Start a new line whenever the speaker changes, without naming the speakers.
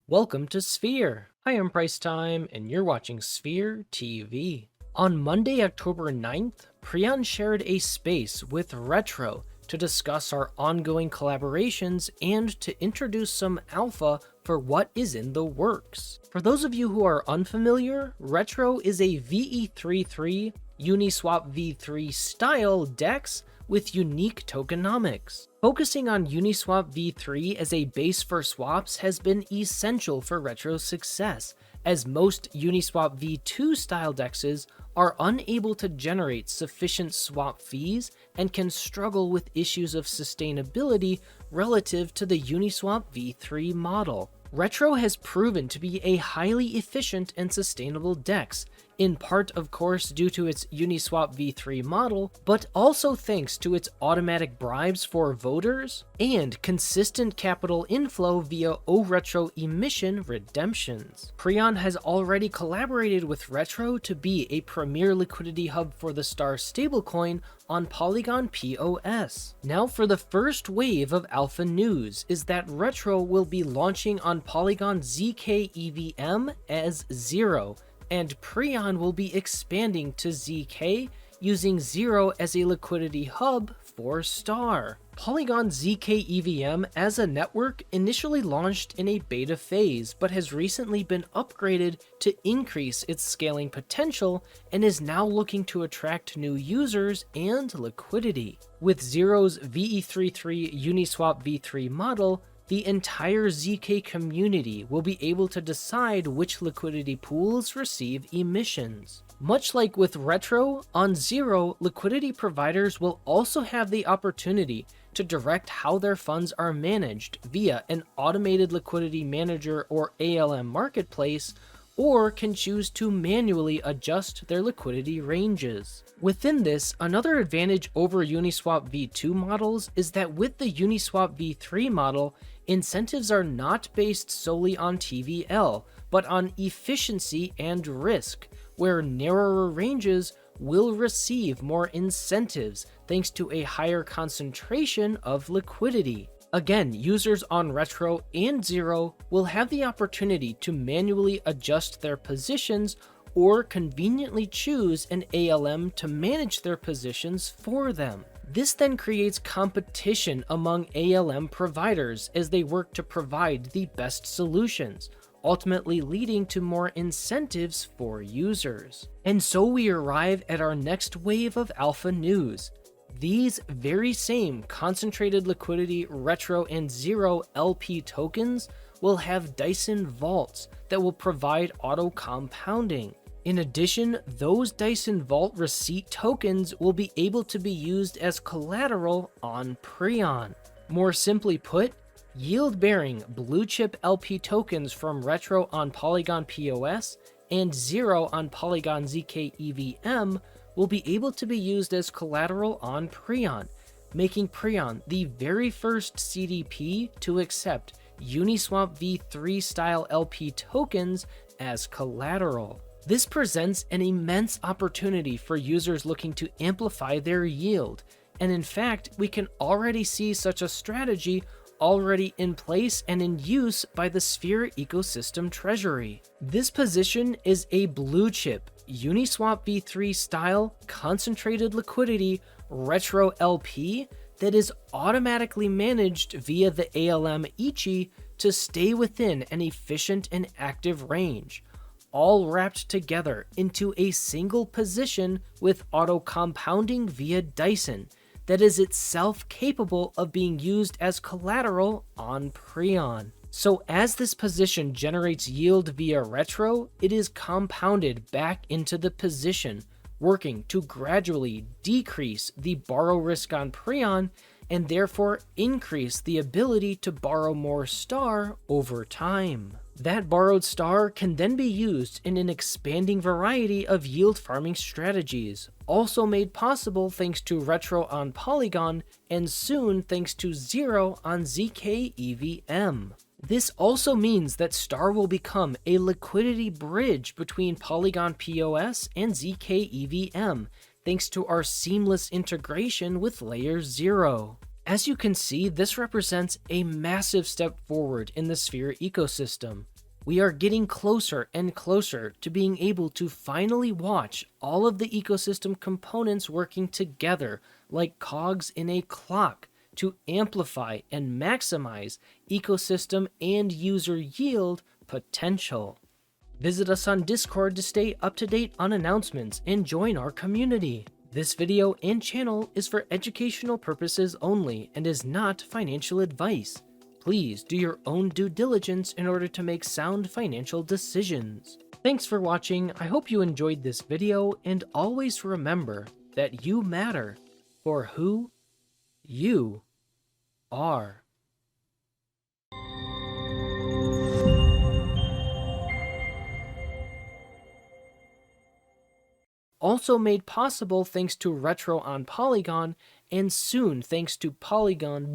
Welcome to Sphere. I am Price Time, and you're watching Sphere TV. On Monday, October 9th, Preon shared a space with Retro to discuss our ongoing collaborations and to introduce some alpha for what is in the works. For those of you who are unfamiliar, Retro is a VE33 Uniswap v3 style DEX with unique tokenomics. Focusing on Uniswap v3 as a base for swaps has been essential for Retro's success, as most Uniswap v2 style DEXs are unable to generate sufficient swap fees and can struggle with issues of sustainability relative to the Uniswap v3 model. Retro has proven to be a highly efficient and sustainable DEX, in part of course due to its Uniswap v3 model, but also thanks to its automatic bribes for voters and consistent capital inflow via ORetro emission redemptions. Preon has already collaborated with Retro to be a premier liquidity hub for the STAR stablecoin on Polygon POS. Now for the first wave of alpha news is that Retro will be launching on Polygon zkEVM as 0, and Preon will be expanding to zk using 0 as a liquidity hub for STAR. Polygon zkEVM as a network initially launched in a beta phase, but has recently been upgraded to increase its scaling potential and is now looking to attract new users and liquidity. With 0's VE33 Uniswap v3 model, the entire zk community will be able to decide which liquidity pools receive emissions. Much like with Retro, on 0, liquidity providers will also have the opportunity to direct how their funds are managed via an automated liquidity manager or ALM marketplace, or can choose to manually adjust their liquidity ranges. Within this, another advantage over Uniswap v2 models is that with the Uniswap v3 model, incentives are not based solely on TVL, but on efficiency and risk, where narrower ranges will receive more incentives thanks to a higher concentration of liquidity. Again, users on Retro and 0 will have the opportunity to manually adjust their positions or conveniently choose an ALM to manage their positions for them. This then creates competition among ALM providers as they work to provide the best solutions, ultimately leading to more incentives for users. And so we arrive at our next wave of alpha news. These very same concentrated liquidity Retro and 0 LP tokens will have Dyson vaults that will provide auto compounding. In addition, those Dyson Vault receipt tokens will be able to be used as collateral on Preon. More simply put, yield-bearing blue-chip LP tokens from Retro on Polygon POS and 0 on Polygon zkEVM will be able to be used as collateral on Preon, making Preon the very first CDP to accept Uniswap v3 style LP tokens as collateral. This presents an immense opportunity for users looking to amplify their yield, and in fact, we can already see such a strategy already in place and in use by the Sphere ecosystem treasury. This position is a blue chip, Uniswap v3 style, concentrated liquidity, Retro LP that is automatically managed via the ALM Ichi to stay within an efficient and active range, all wrapped together into a single position with auto compounding via Dyson that is itself capable of being used as collateral on Preon. So as this position generates yield via Retro, it is compounded back into the position, working to gradually decrease the borrow risk on Preon and therefore increase the ability to borrow more STAR over time. That borrowed STAR can then be used in an expanding variety of yield farming strategies, also made possible thanks to Retro on Polygon and soon thanks to 0 on zkEVM. This also means that STAR will become a liquidity bridge between Polygon POS and zkEVM, thanks to our seamless integration with Layer 0. As you can see, this represents a massive step forward in the Sphere ecosystem. We are getting closer and closer to being able to finally watch all of the ecosystem components working together like cogs in a clock to amplify and maximize ecosystem and user yield potential. Visit us on Discord to stay up to date on announcements and join our community. This video and channel is for educational purposes only and is not financial advice. Please do your own due diligence in order to make sound financial decisions. Thanks for watching. I hope you enjoyed this video, and always remember that you matter for who you are. Also made possible thanks to Retro on Polygon, and soon thanks to Polygon